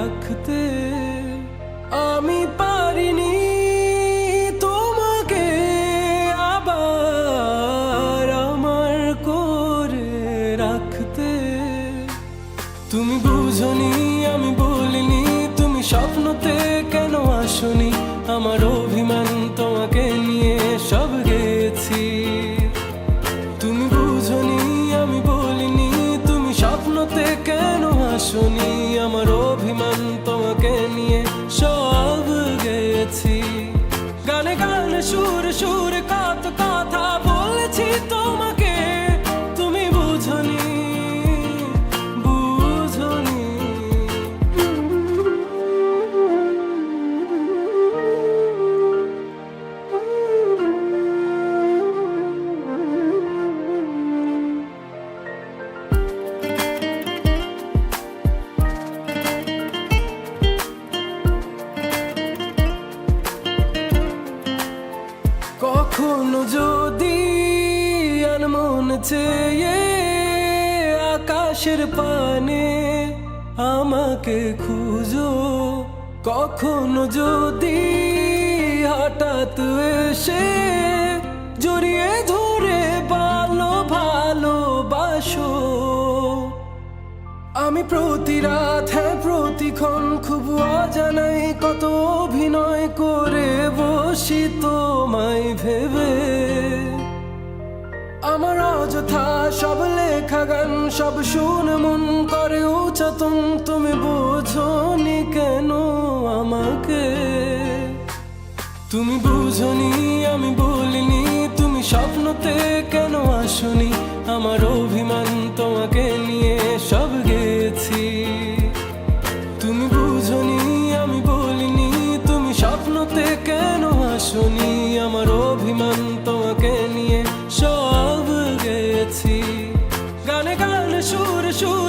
রাখতে। আমি পারিনি তোমাকে আবার আমার করে রাখতে। তুমি বুঝনি আমি বলিনি, তুমি স্বপ্নতে কেন আসনি, আমার অভিমান তোমাকে নিয়ে সব গেছি। তুমি বুঝনি আমি বলিনি, তুমি স্বপ্নতে কেন আসনি, আমার অভিমান তোমাকে নিয়ে সব গেছি। গানে গানে সুর সুরে কত কথা বলেছি তোমাকে, তুমি বুঝনি বুঝনি। কখনো যদি আনমন চেয়ে আকাশের পানে আমাকে খুঁজো, কখনো যদি হঠাৎ এসে জড়িয়ে ধরে ভালোবাসো। আমি প্রতি রাত প্রতিক্ষণ খুব অজানাই কত অভিনয় করে বসি তোমায় ভেবে। আমার অযথা সব লেখা গান সব শুনে মন করে উচ্চাতন, তুমি বোঝনি কেন আমাকে। তুমি বুঝনি আমি বলিনি, তুমি স্বপ্নতে কেন আসনি, আমার অভিমান তোমাকে নিয়ে সব গেছি। তুমি বুঝনি আমি বলিনি, তুমি স্বপ্নতে কেন আসনি, আমার অভিমান তোমাকে নিয়ে সব গেছি। গানে গানে সুর সুর